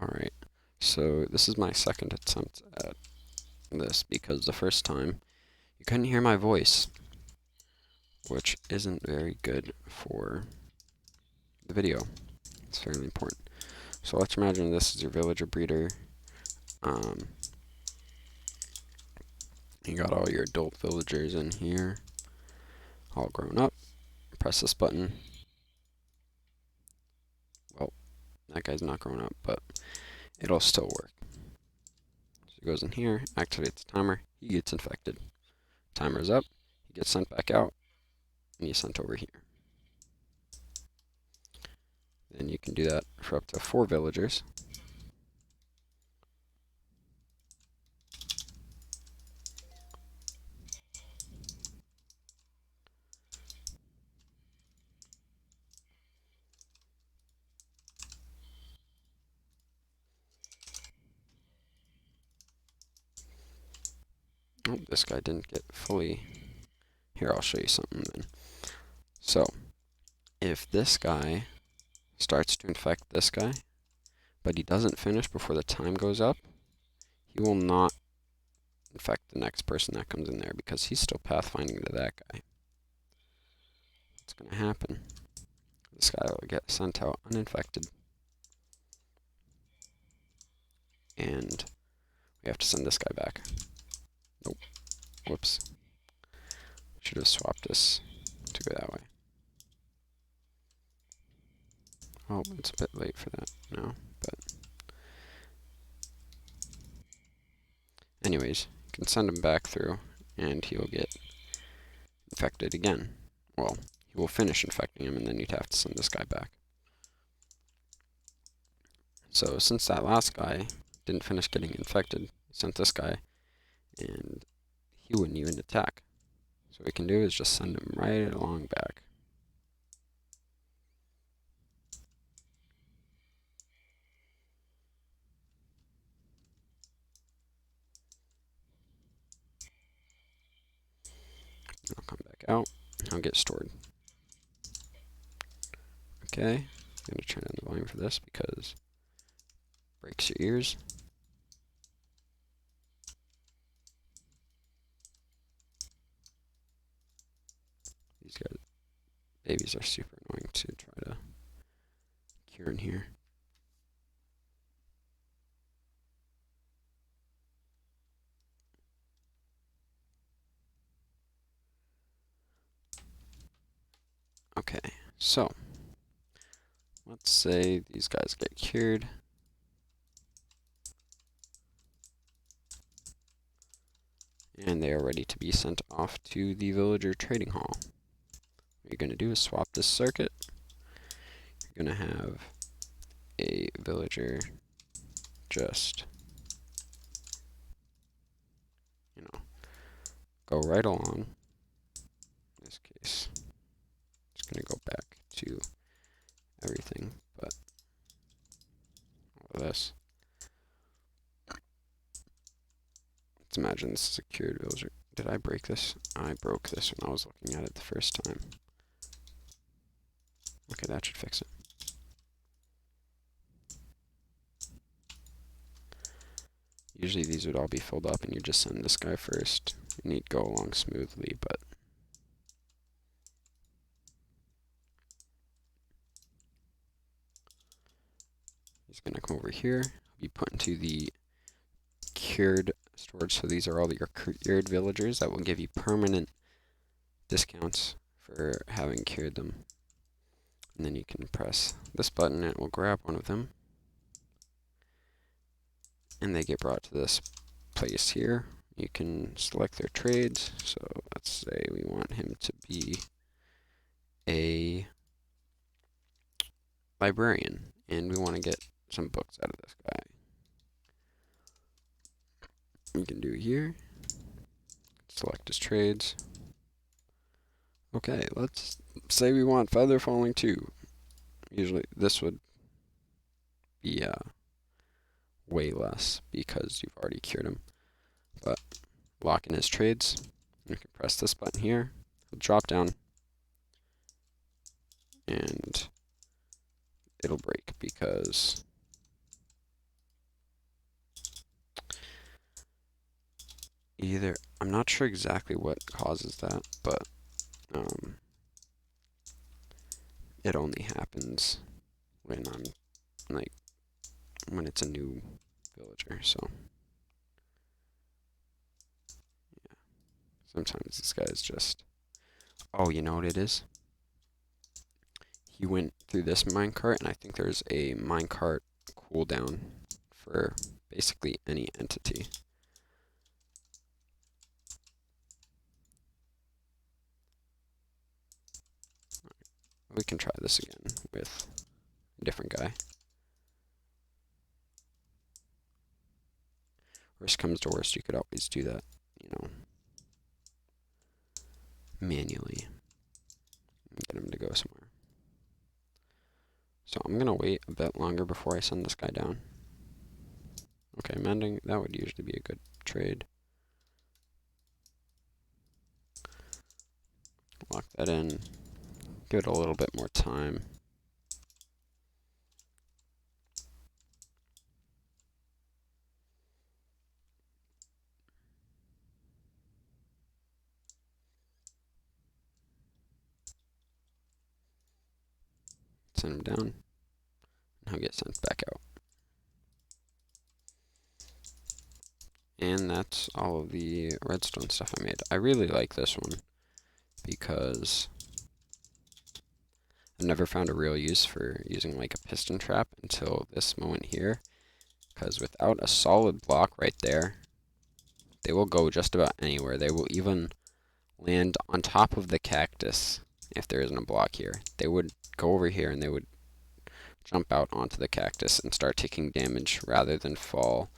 Alright, so this is my second attempt at this because the first time you couldn't hear my voice, which isn't very good for the video. It's fairly important. So let's imagine this is your villager breeder. You got all your adult villagers in here, all grown up. Press this button. Well, that guy's not grown up, but it'll still work. So he goes in here, activates the timer, he gets infected. Timer's up, he gets sent back out, and he's sent over here. Then you can do that for up to 4 villagers. Oh, this guy didn't get fully. Here, I'll show you something then. So, if this guy starts to infect this guy, but he doesn't finish before the time goes up, he will not infect the next person that comes in there because he's still pathfinding to that guy. What's going to happen? This guy will get sent out uninfected. And we have to send this guy back. Nope. Whoops. Should have swapped this to go that way. Oh, it's a bit late for that now, but anyways, you can send him back through and he'll get infected again. Well, he will finish infecting him and then you'd have to send this guy back. So since that last guy didn't finish getting infected, sent this guy and he wouldn't even attack. So what we can do is just send him right along back. I'll come back out. I'll get stored. Okay, I'm going to turn down the volume for this because it breaks your ears. These guys, babies are super annoying to try to cure in here. Okay, so let's say these guys get cured. And they are ready to be sent off to the villager trading hall. What you're going to do is swap this circuit. You're going to have a villager just, go right along. In this case, just going to go back to everything but all of this. Let's imagine this is a cured villager. Did I break this? I broke this when I was looking at it the first time. Okay, that should fix it. Usually these would all be filled up and you just send this guy first and he'd go along smoothly, but he's going to come over here, be put into the cured storage. So these are all your cured villagers that will give you permanent discounts for having cured them. And then you can press this button and it will grab one of them. And they get brought to this place here. You can select their trades. So let's say we want him to be a librarian and we want to get some books out of this guy. We can do here. Select his trades. Okay, let's say we want feather falling too. Usually this would be way less because you've already cured him. But lock in his trades. You can press this button here. It'll drop down and it'll break because either. I'm not sure exactly what causes that, but it only happens when I'm like when it's a new villager. So yeah, sometimes this guy is just. Oh, you know what it is? He went through this minecart, and I think there's a minecart cooldown for basically any entity. We can try this again with a different guy. Worst comes to worst, you could always do that, you know, manually. Get him to go somewhere. So I'm gonna wait a bit longer before I send this guy down. Okay, mending, that would usually be a good trade. Lock that in. Give it a little bit more time. Send him down. And he'll get sent back out. And that's all of the redstone stuff I made. I really like this one because I've never found a real use for using like a piston trap until this moment here. Because without a solid block right there, they will go just about anywhere. They will even land on top of the cactus if there isn't a block here. They would go over here and they would jump out onto the cactus and start taking damage rather than fall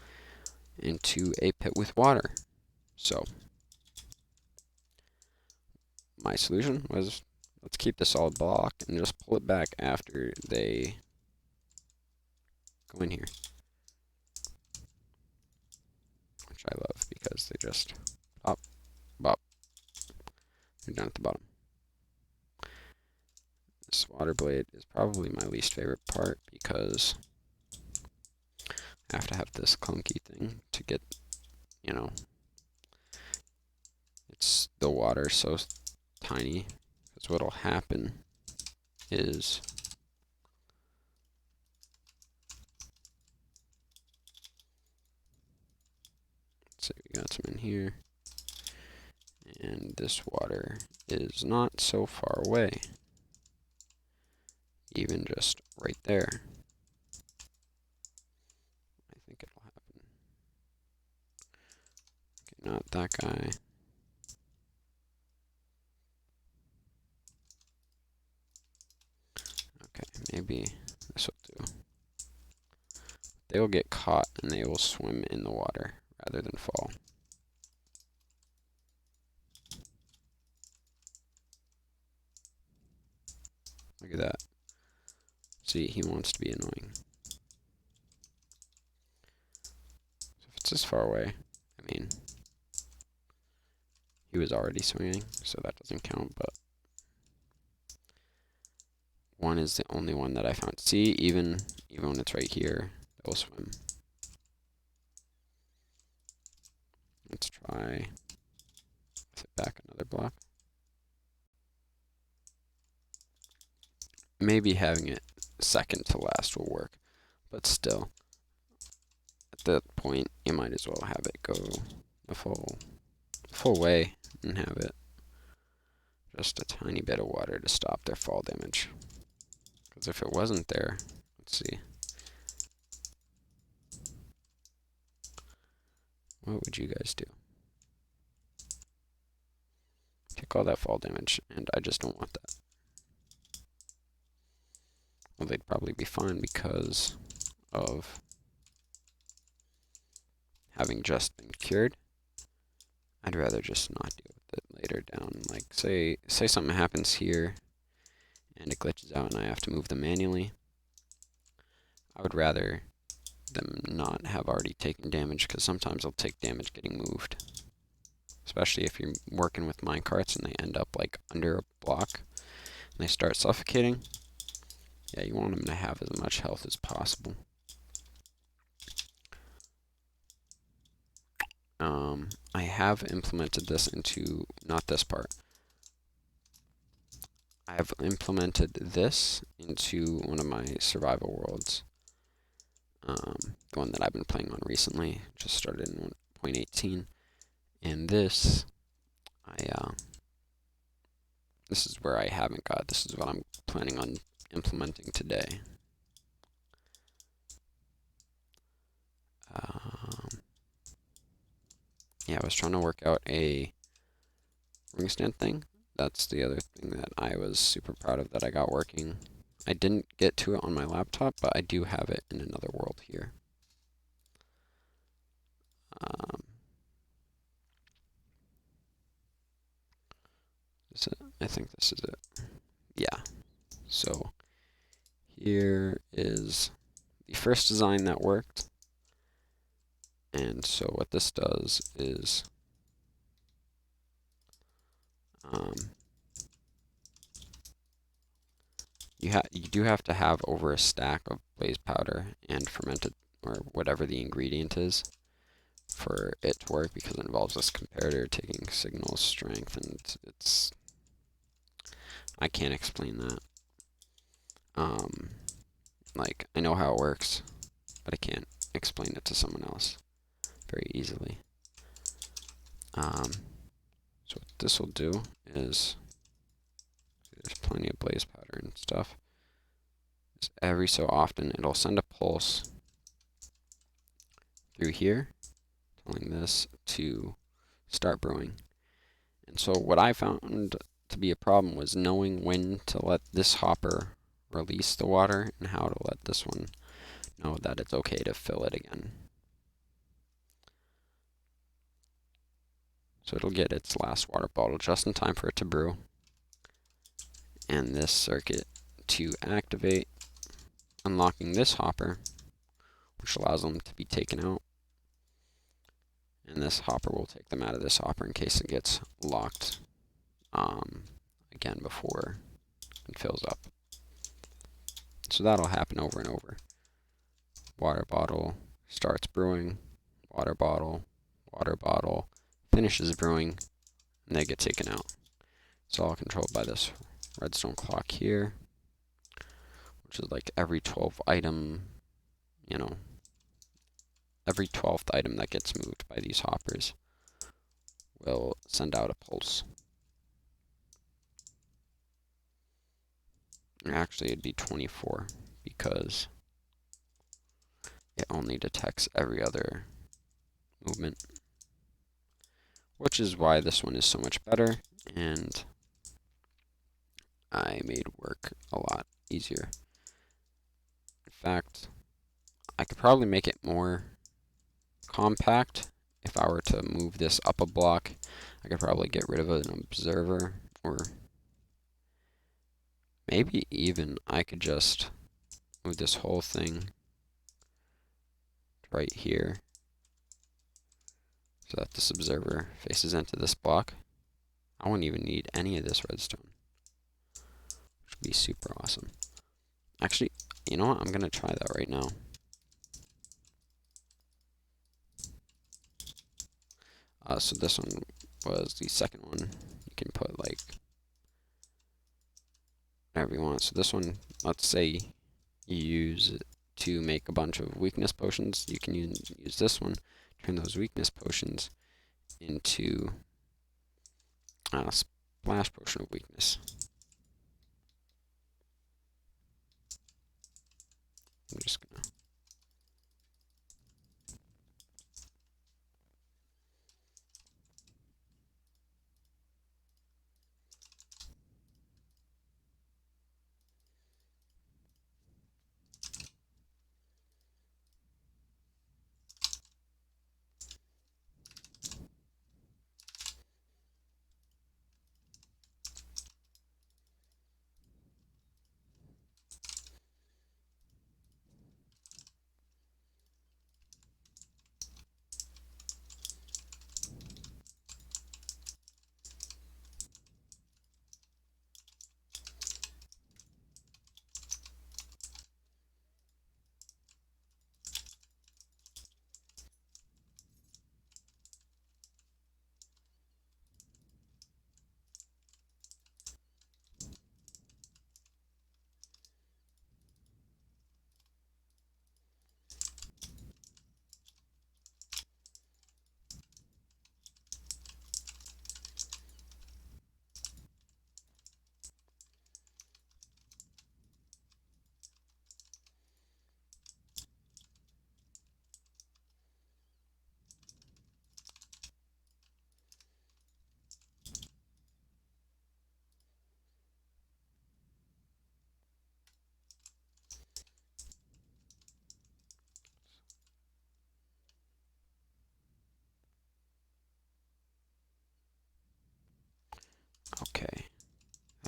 into a pit with water. So my solution was, let's keep the solid block and just pull it back after they go in here. Which I love because they just pop, bop. They're down at the bottom. This water blade is probably my least favorite part because I have to have this clunky thing to get, you know, it's the water so tiny. Because what'll happen is let's say we got some in here, and this water is not so far away, even just right there. I think it'll happen. Okay, not that guy. Okay, maybe this will do. They will get caught and they will swim in the water rather than fall. Look at that. See, he wants to be annoying. So if it's this far away, I mean, he was already swinging, so that doesn't count, but one is the only one that I found. See, even when it's right here, it'll swim. Let's try set back another block. Maybe having it second to last will work, but still, at that point, you might as well have it go the full way and have it just a tiny bit of water to stop their fall damage. Because if it wasn't there, let's see. What would you guys do? Take all that fall damage, and I just don't want that. Well, they'd probably be fine because of having just been cured. I'd rather just not deal with it later down. Like, say something happens here, and it glitches out and I have to move them manually. I would rather them not have already taken damage, because sometimes they'll take damage getting moved. Especially if you're working with minecarts and they end up like under a block and they start suffocating. Yeah, you want them to have as much health as possible. I have implemented this into, not this part, I have implemented this into one of my survival worlds. The one that I've been playing on recently, just started in 1.18. And this, this is where I haven't got, this is what I'm planning on implementing today. Yeah, I was trying to work out a ring stand thing. That's the other thing that I was super proud of that I got working. I didn't get to it on my laptop, but I do have it in another world here. Is it? I think this is it. Yeah. So here is the first design that worked. And so what this does is you do have to have over a stack of blaze powder and fermented, or whatever the ingredient is, for it to work, because it involves this comparator taking signal strength, and I can't explain that. Like, I know how it works, but I can't explain it to someone else very easily. So what this will do is, there's plenty of blaze powder and stuff. Every so often, it'll send a pulse through here, telling this to start brewing. And so what I found to be a problem was knowing when to let this hopper release the water and how to let this one know that it's okay to fill it again. So it'll get its last water bottle just in time for it to brew. And this circuit to activate, unlocking this hopper, which allows them to be taken out. And this hopper will take them out of this hopper in case it gets locked again before it fills up. So that'll happen over and over. Water bottle starts brewing, water bottle, finishes brewing, and they get taken out. It's all controlled by this redstone clock here, which is like every 12th item, every 12th item that gets moved by these hoppers will send out a pulse. Actually, it'd be 24 because it only detects every other movement, which is why this one is so much better, and I made work a lot easier. In fact, I could probably make it more compact. If I were to move this up a block, I could probably get rid of an observer, or maybe even I could just move this whole thing right here so that this observer faces into this block. I wouldn't even need any of this redstone, which would be super awesome. Actually, you know what? I'm going to try that right now. So this one was the second one. You can put like whatever you want. So this one, let's say you use it to make a bunch of weakness potions. You can use this one, turn those weakness potions into a splash potion of weakness. I'm just gonna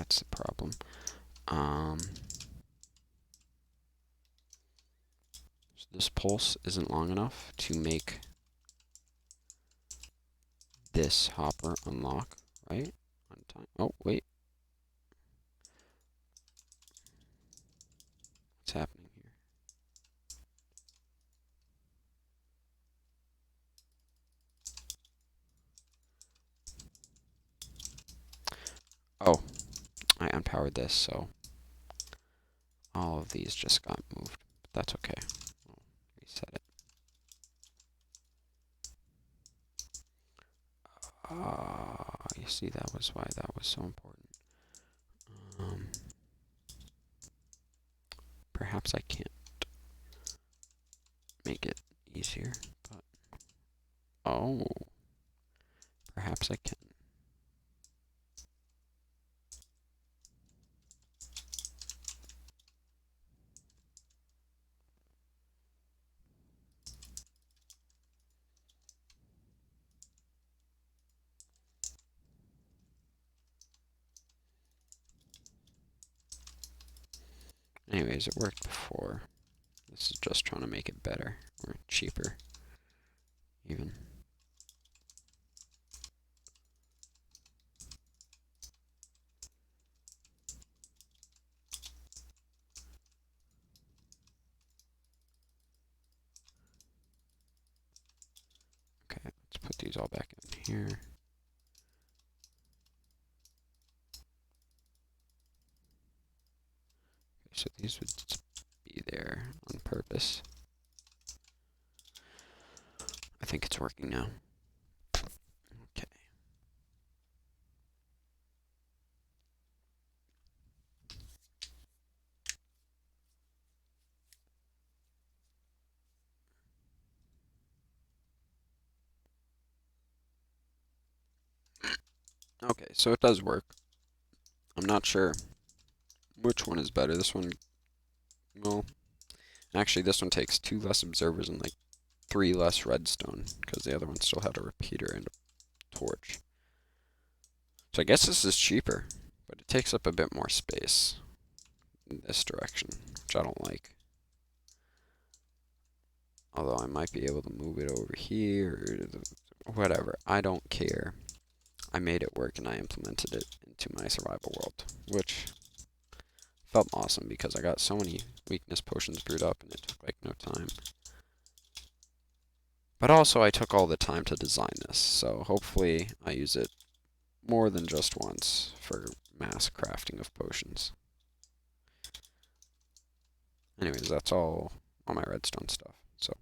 that's the problem. So this pulse isn't long enough to make this hopper unlock, right? On time. Oh, wait. What's happening here? Oh, I unpowered this, so all of these just got moved. But that's okay. I'll reset it. You see, that was why that was so important. Perhaps I can't make it easier, but oh, perhaps I can. Anyways, it worked before. This is just trying to make it better or cheaper, even. Okay, let's put these all back in here. Okay, so these would be there on purpose. I think it's working now. Okay. Okay, so it does work. I'm not sure which one is better. This one, well, actually this one takes 2 less observers and like 3 less redstone, because the other one still had a repeater and a torch. So I guess this is cheaper, but it takes up a bit more space in this direction, which I don't like. Although I might be able to move it over here, or whatever. I don't care. I made it work and I implemented it into my survival world, which felt awesome because I got so many weakness potions brewed up and it took like no time. But also I took all the time to design this, so hopefully I use it more than just once for mass crafting of potions. Anyways, that's all my redstone stuff. So